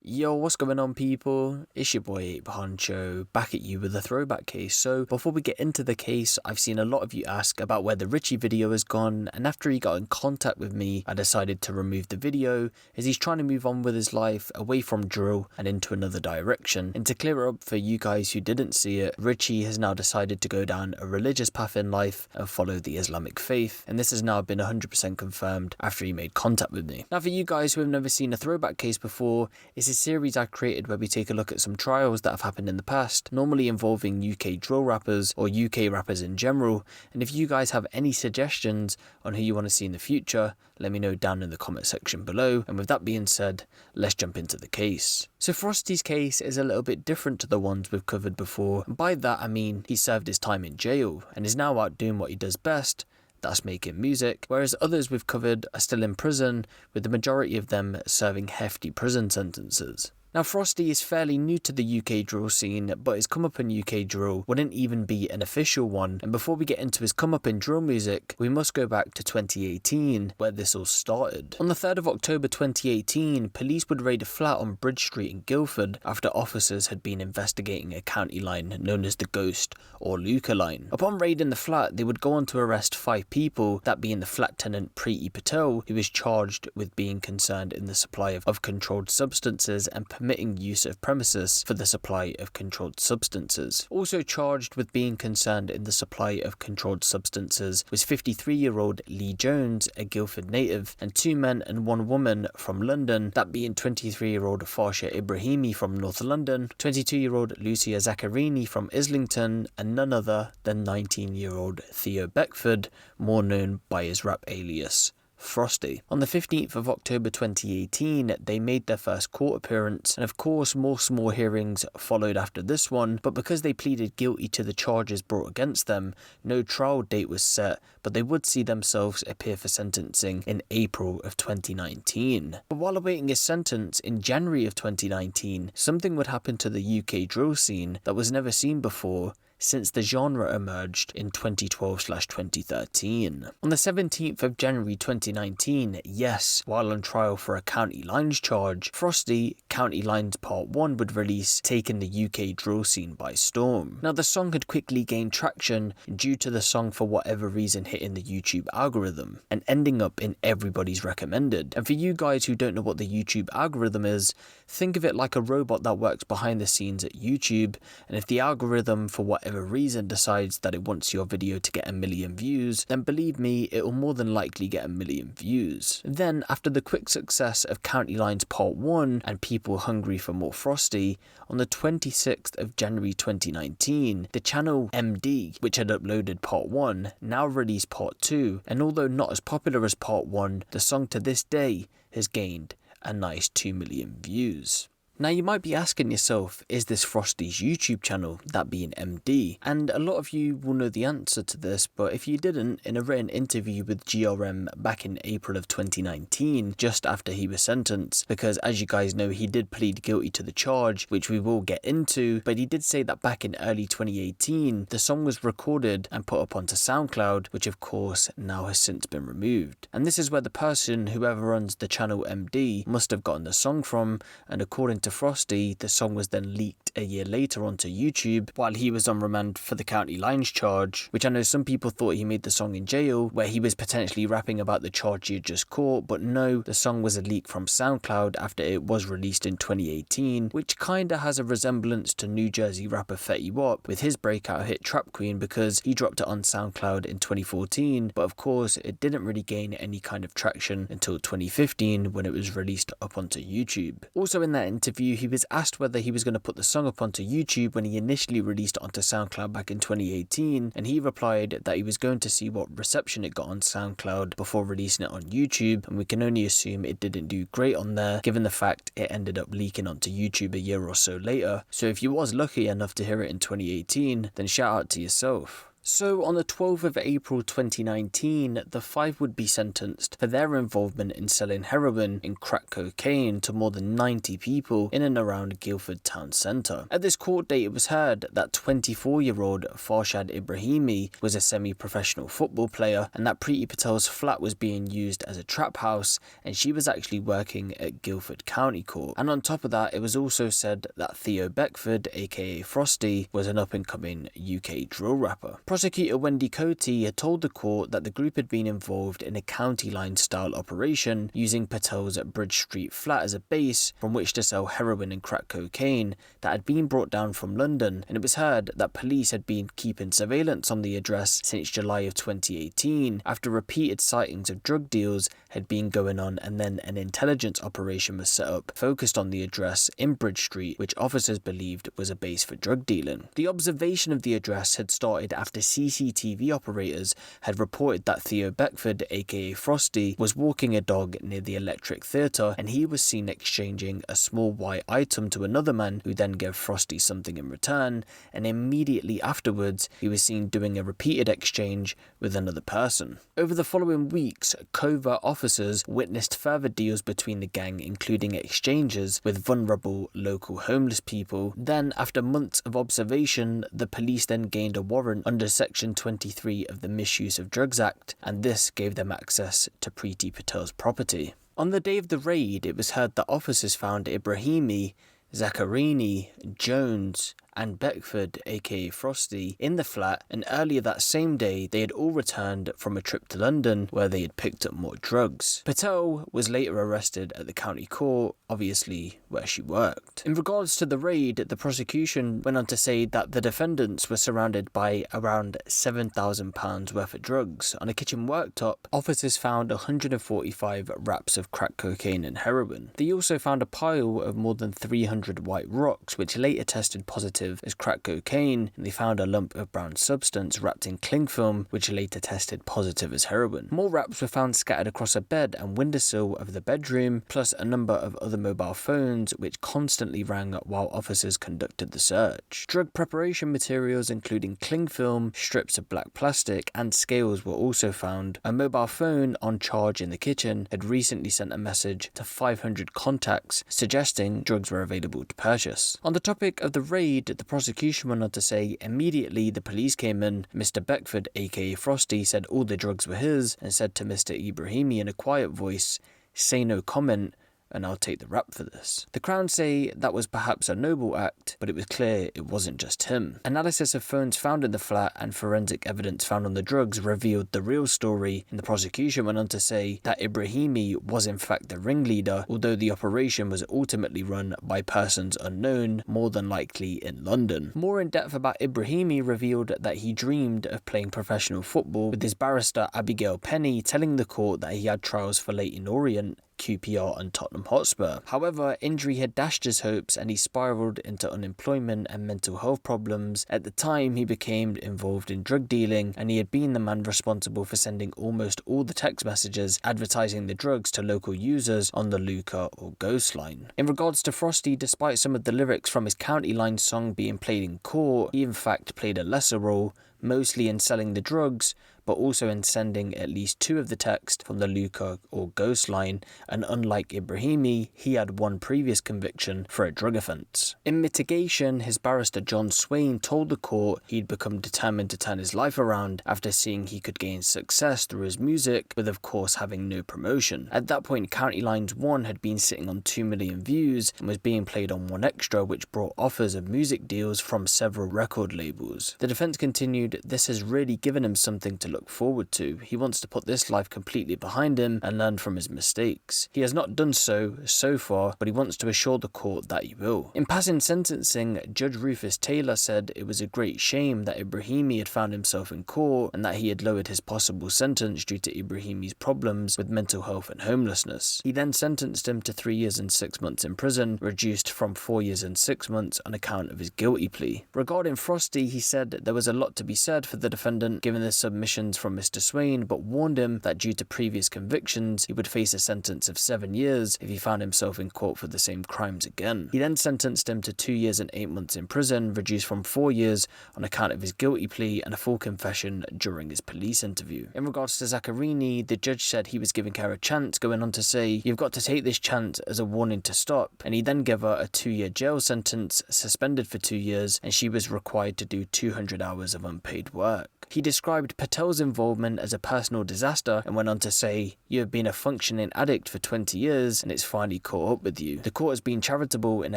Yo, what's going on, people? It's your boy Huncho, back at you with a throwback case. So before we get into the case, I've seen a lot of you ask about where the Richie video has gone, and after he got in contact with me, I decided to remove the video as he's trying to move on with his life away from drill and into another direction. And to clear it up for you guys who didn't see it, Richie has now decided to go down a religious path in life and follow the Islamic faith, and this has now been 100% confirmed after he made contact with me. Now for you guys who have never seen a throwback case before, it's a series I created where we take a look at some trials that have happened in the past, normally involving UK drill rappers or UK rappers in general, and if you guys have any suggestions on who you want to see in the future, let me know down in the comment section below. And with that being said, let's jump into the case. So Frosty's case is a little bit different to the ones we've covered before, and by that I mean he served his time in jail and is now out doing what he does best, that's making music, whereas others we've covered are still in prison, with the majority of them serving hefty prison sentences. Now Frosty is fairly new to the UK drill scene, but his come up in UK drill wouldn't even be an official one, and before we get into his come up in drill music, we must go back to 2018, where this all started. On the 3rd of October 2018, police would raid a flat on Bridge Street in Guildford after officers had been investigating a county line known as the Ghost or Luca line. Upon raiding the flat, they would go on to arrest 5 people, that being the flat tenant Preeti Patel, who was charged with being concerned in the supply of controlled substances and permitting use of premises for the supply of controlled substances. Also charged with being concerned in the supply of controlled substances was 53-year-old Lee Jones, a Guildford native, and 2 men and 1 woman from London, that being 23-year-old Farsha Ibrahimi from North London, 22-year-old Lucia Zaccarini from Islington, and none other than 19-year-old Theo Beckford, more known by his rap alias Frosty. On the 15th of October 2018, they made their first court appearance, and of course more small hearings followed after this one, but because they pleaded guilty to the charges brought against them, no trial date was set, but they would see themselves appear for sentencing in April of 2019. But while awaiting his sentence in January of 2019, something would happen to the UK drill scene that was never seen before since the genre emerged in 2012/2013. On the 17th of January 2019, yes, while on trial for a county lines charge, Frosty, County Lines Part 1 would release, taking the UK drill scene by storm. Now the song had quickly gained traction due to the song for whatever reason hitting the YouTube algorithm and ending up in everybody's recommended. And for you guys who don't know what the YouTube algorithm is, think of it like a robot that works behind the scenes at YouTube, and if the algorithm for whatever reason decides that it wants your video to get 1 million views, then believe me, it will more than likely get 1 million views. Then after the quick success of County Lines Part 1 and people hungry for more Frosty, on the 26th of January 2019, the channel MD, which had uploaded Part 1, now released Part 2, and although not as popular as Part 1, the song to this day has gained a nice 2 million views. Now you might be asking yourself, is this Frosty's YouTube channel, that being MD? And a lot of you will know the answer to this, but if you didn't, in a written interview with GRM back in April of 2019, just after he was sentenced, because as you guys know, he did plead guilty to the charge, which we will get into, but he did say that back in early 2018, the song was recorded and put up onto SoundCloud, which of course now has since been removed. And this is where the person, whoever runs the channel MD, must have gotten the song from, and according to Frosty, the song was then leaked a year later onto YouTube while he was on remand for the county lines charge, which I know some people thought he made the song in jail where he was potentially rapping about the charge he had just caught, but no, the song was a leak from SoundCloud after it was released in 2018, which kinda has a resemblance to New Jersey rapper Fetty Wap with his breakout hit Trap Queen, because he dropped it on SoundCloud in 2014, but of course it didn't really gain any kind of traction until 2015 when it was released up onto YouTube. Also in that interview, he was asked whether he was going to put the song up onto YouTube when he initially released it onto SoundCloud back in 2018, and he replied that he was going to see what reception it got on SoundCloud before releasing it on YouTube, and we can only assume it didn't do great on there given the fact it ended up leaking onto YouTube a year or so later. So if you was lucky enough to hear it in 2018, then shout out to yourself. So on the 12th of April 2019, the five would be sentenced for their involvement in selling heroin and crack cocaine to more than 90 people in and around Guildford town centre. At this court date, it was heard that 24-year-old Farshad Ibrahimi was a semi-professional football player and that Preeti Patel's flat was being used as a trap house and she was actually working at Guildford County Court. And on top of that, it was also said that Theo Beckford, aka Frosty, was an up-and-coming UK drill rapper. Prosecutor Wendy Coty had told the court that the group had been involved in a county line style operation using Patel's Bridge Street flat as a base from which to sell heroin and crack cocaine that had been brought down from London, and it was heard that police had been keeping surveillance on the address since July of 2018 after repeated sightings of drug deals had been going on, and then an intelligence operation was set up focused on the address in Bridge Street, which officers believed was a base for drug dealing. The observation of the address had started after CCTV operators had reported that Theo Beckford, aka Frosty, was walking a dog near the Electric Theatre and he was seen exchanging a small white item to another man who then gave Frosty something in return, and immediately afterwards he was seen doing a repeated exchange with another person. Over the following weeks, covert officers witnessed further deals between the gang, including exchanges with vulnerable local homeless people. Then, after months of observation, the police then gained a warrant under Section 23 of the Misuse of Drugs Act, and this gave them access to Preeti Patel's property. On the day of the raid, it was heard that officers found Ibrahimi, Zaccarini, Jones, and Beckford, aka Frosty, in the flat, and earlier that same day they had all returned from a trip to London where they had picked up more drugs. Patel was later arrested at the county court, obviously where she worked. In regards to the raid, the prosecution went on to say that the defendants were surrounded by around £7,000 worth of drugs. On a kitchen worktop, officers found 145 wraps of crack cocaine and heroin. They also found a pile of more than 300 white rocks, which later tested positive as crack cocaine, and they found a lump of brown substance wrapped in cling film, which later tested positive as heroin. More wraps were found scattered across a bed and windowsill of the bedroom, plus a number of other mobile phones which constantly rang while officers conducted the search. Drug preparation materials including cling film, strips of black plastic, and scales were also found. A mobile phone on charge in the kitchen had recently sent a message to 500 contacts suggesting drugs were available to purchase. On the topic of the raid, the prosecution went on to say immediately the police came in, Mr. Beckford, aka Frosty, said all the drugs were his and said to Mr. Ibrahimi in a quiet voice, "Say no comment, and I'll take the rap for this." The Crown say that was perhaps a noble act, but it was clear it wasn't just him. Analysis of phones found in the flat and forensic evidence found on the drugs revealed the real story, and the prosecution went on to say that Ibrahimi was in fact the ringleader, although the operation was ultimately run by persons unknown, more than likely in London. More in depth about Ibrahimi revealed that he dreamed of playing professional football, with his barrister Abigail Penny telling the court that he had trials for Leyton Orient, QPR and Tottenham Hotspur. However, injury had dashed his hopes and he spiralled into unemployment and mental health problems. At the time, he became involved in drug dealing and he had been the man responsible for sending almost all the text messages advertising the drugs to local users on the Luca or Ghost line. In regards to Frosty, despite some of the lyrics from his County Line song being played in court, he in fact played a lesser role, mostly in selling the drugs, but also in sending at least two of the text from the Luca or Ghost line, and unlike Ibrahimi, he had one previous conviction for a drug offence. In mitigation, his barrister John Swain told the court he'd become determined to turn his life around after seeing he could gain success through his music, with of course having no promotion. At that point, County Lines 1 had been sitting on 2 million views and was being played on 1Extra, which brought offers of music deals from several record labels. The defence continued, this has really given him something to look forward to. He wants to put this life completely behind him and learn from his mistakes. He has not done so far, but he wants to assure the court that he will. In passing sentencing, Judge Rufus Taylor said it was a great shame that Ibrahimi had found himself in court and that he had lowered his possible sentence due to Ibrahimi's problems with mental health and homelessness. He then sentenced him to 3 years and 6 months in prison, reduced from 4 years and 6 months on account of his guilty plea. Regarding Frosty, he said there was a lot to be said for the defendant given the submission convictions from Mr. Swain, but warned him that due to previous convictions, he would face a sentence of 7 years if he found himself in court for the same crimes again. He then sentenced him to 2 years and 8 months in prison, reduced from 4 years on account of his guilty plea and a full confession during his police interview. In regards to Zaccarini, the judge said he was giving her a chance, going on to say, "You've got to take this chance as a warning to stop," and he then gave her a 2-year jail sentence, suspended for 2 years, and she was required to do 200 hours of unpaid work. He described Patel's involvement as a personal disaster and went on to say, "You have been a functioning addict for 20 years and it's finally caught up with you. The court has been charitable in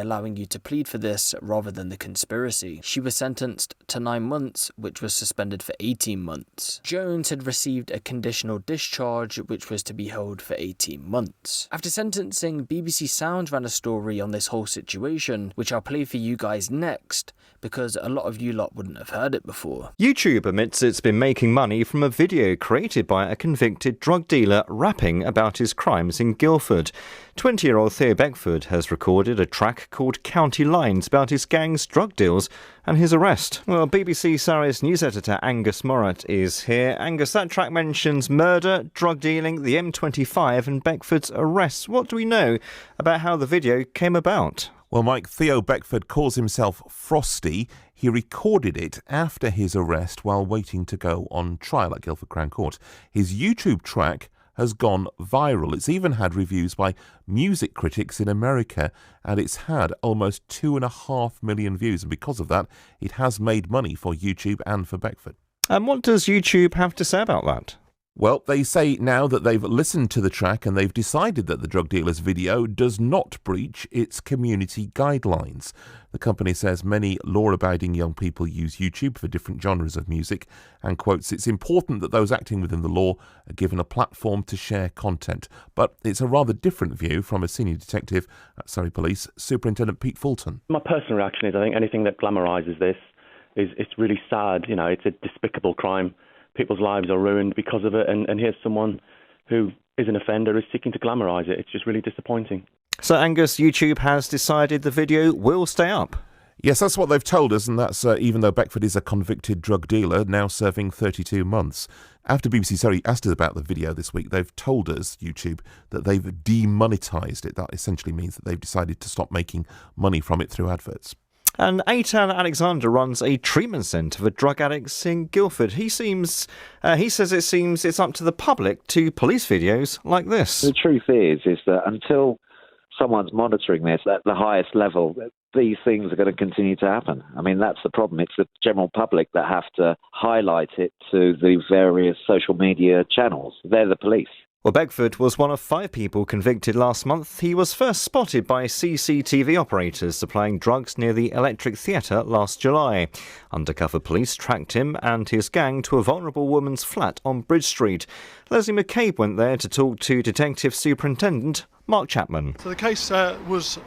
allowing you to plead for this rather than the conspiracy." She was sentenced to 9 months, which was suspended for 18 months. Jones had received a conditional discharge, which was to be held for 18 months. After sentencing, BBC Sounds ran a story on this whole situation, which I'll play for you guys next, because a lot of you lot wouldn't have heard it before. YouTube admits it's been making money from a video created by a convicted drug dealer rapping about his crimes in Guildford. 20-year-old Theo Beckford has recorded a track called County Lines about his gang's drug deals and his arrest. Well, BBC Surrey's news editor Angus Morritt is here. Angus, that track mentions murder, drug dealing, the M25 and Beckford's arrest. What do we know about how the video came about? Well, Mike, Theo Beckford calls himself Frosty. He recorded it after his arrest while waiting to go on trial at Guildford Crown Court. His YouTube track has gone viral. It's even had reviews by music critics in America, and it's had almost 2.5 million views. And because of that, it has made money for YouTube and for Beckford. And what does YouTube have to say about that? Well, they say now that they've listened to the track and they've decided that the drug dealer's video does not breach its community guidelines. The company says many law-abiding young people use YouTube for different genres of music and quotes, "It's important that those acting within the law are given a platform to share content." But it's a rather different view from a senior detective at Surrey Police, Superintendent Pete Fulton. My personal reaction is I think anything that glamorises this it's really sad. You know, it's a despicable crime. People's lives are ruined because of it, and here's someone who is an offender is seeking to glamorise it. It's just really disappointing. So, Angus, YouTube has decided the video will stay up. Yes, that's what they've told us, and that's even though Beckford is a convicted drug dealer, now serving 32 months. After BBC Surrey asked us about the video this week, they've told us, YouTube, that they've demonetised it. That essentially means that they've decided to stop making money from it through adverts. And Eitan Alexander runs a treatment centre for drug addicts in Guildford. He says it's up to the public to police videos like this. The truth is that until someone's monitoring this at the highest level, these things are going to continue to happen. I mean, that's the problem. It's the general public that have to highlight it to the various social media channels. They're the police. Well, Beckford was one of 5 people convicted last month. He was first spotted by CCTV operators supplying drugs near the Electric Theatre last July. Undercover police tracked him and his gang to a vulnerable woman's flat on Bridge Street. Leslie McCabe went there to talk to Detective Superintendent Mark Chapman. So the case was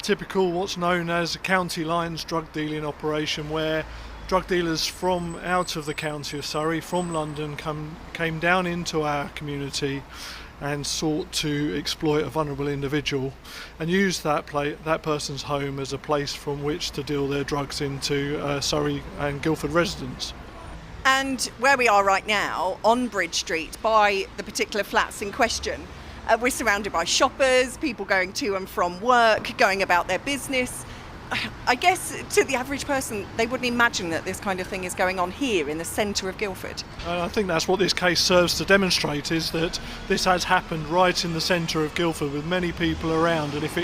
typical what's known as a county lines drug dealing operation, where drug dealers from out of the county of Surrey, from London, came down into our community and sought to exploit a vulnerable individual and use that person's home as a place from which to deal their drugs into Surrey and Guildford residents. And where we are right now, on Bridge Street, by the particular flats in question, we're surrounded by shoppers, people going to and from work, going about their business. I guess to the average person, they wouldn't imagine that this kind of thing is going on here in the centre of Guildford. I think that's what this case serves to demonstrate, is that this has happened right in the centre of Guildford with many people around, and if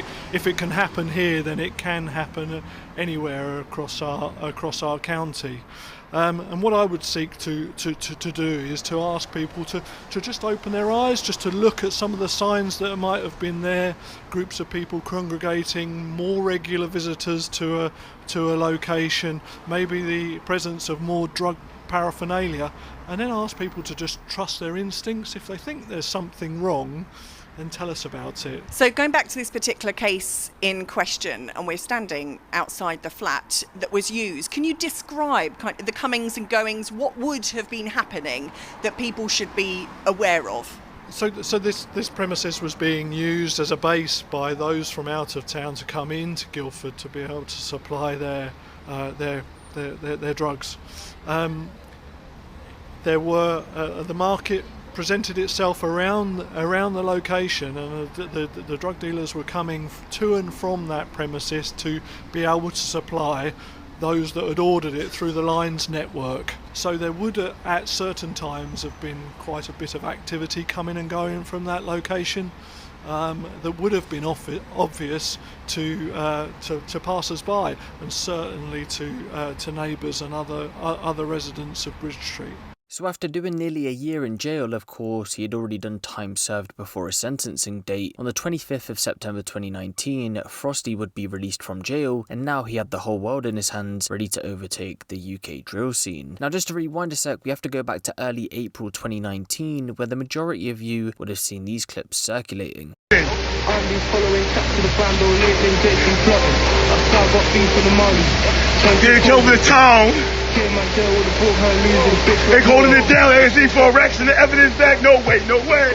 it can happen here, then it can happen anywhere across our county. And what I would seek to do is to ask people to just open their eyes, just to look at some of the signs that might have been there, groups of people congregating, more regular visitors to a location, maybe the presence of more drug paraphernalia, and then ask people to just trust their instincts. If they think there's something wrong, then tell us about it. So going back to this particular case in question, and we're standing outside the flat that was used, can you describe kind of the comings and goings? What would have been happening that people should be aware of? So this premises was being used as a base by those from out of town to come into Guildford to be able to supply their drugs. there were the market presented itself around the location, and the drug dealers were coming to and from that premises to be able to supply those that had ordered it through the lines network. So there would at certain times have been quite a bit of activity coming and going from that location that would have been obvious to passers-by, and certainly to neighbours and other residents of Bridge Street. So after doing nearly a year in jail, of course, he had already done time served before a sentencing date. On the 25th of September 2019, Frosty would be released from jail, and now he had the whole world in his hands, ready to overtake the UK drill scene. Now just to rewind a sec, we have to go back to early April 2019, where the majority of you would have seen these clips circulating. Get over the town. They holding it down, ASC for Rex and the evidence back. No way, no way.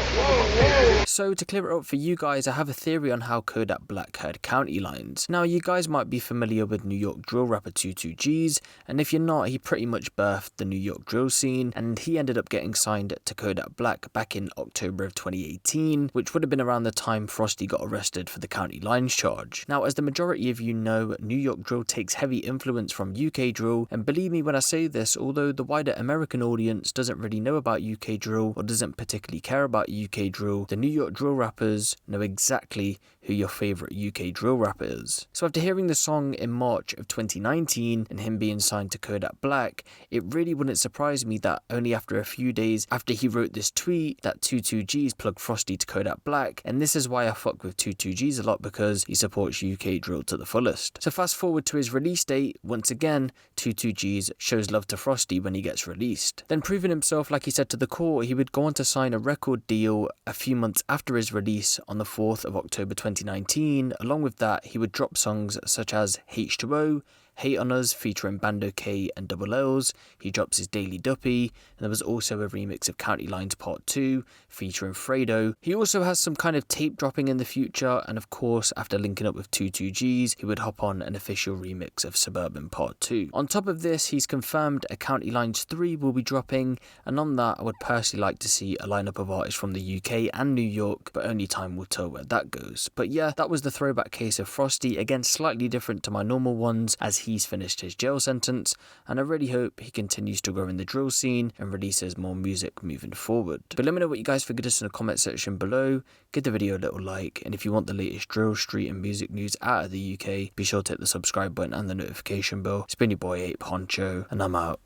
So to clear it up for you guys, I have a theory on how Kodak Black heard county lines. Now you guys might be familiar with New York drill rapper 22G's, and if you're not, he pretty much birthed the New York drill scene, and he ended up getting signed to Kodak Black back in October of 2018, which would have been around the time Frosty got arrested for the county lines charge. Now as the majority of you know, New York drill takes heavy influence from UK drill, and believe me when I say this, although the wider American audience doesn't really know about UK drill or doesn't particularly care about UK drill, the New York drill rappers know exactly who your favourite UK drill rapper is. So after hearing the song in March of 2019 and him being signed to Kodak Black, it really wouldn't surprise me that only after a few days after he wrote this tweet that 22G's plugged Frosty to Kodak Black, and this is why I fuck with 22G's a lot, because he supports UK drill to the fullest. So fast forward to his release date, once again 22G's shows love to Frosty when he gets released. Then proving himself, like he said to the court, he would go on to sign a record deal a few months after his release on the 4th of October 2019. Along with that, he would drop songs such as H2O, Hate on Us featuring Bando K and Double L's. He drops his Daily Duppy, and there was also a remix of County Lines Part 2 featuring Fredo. He also has some kind of tape dropping in the future, and of course after linking up with 22G's, he would hop on an official remix of Suburban Part 2. On top of this, he's confirmed a County Lines 3 will be dropping, and on that I would personally like to see a lineup of artists from the UK and New York, but only time will tell where that goes. But yeah, that was the throwback case of Frosty, again slightly different to my normal ones as he's finished his jail sentence, and I really hope he continues to grow in the drill scene and releases more music moving forward. But let me know what you guys think of this in the comment section below, give the video a little like, and if you want the latest drill, street and music news out of the UK, be sure to hit the subscribe button and the notification bell. It's been your boy Huncho, and I'm out.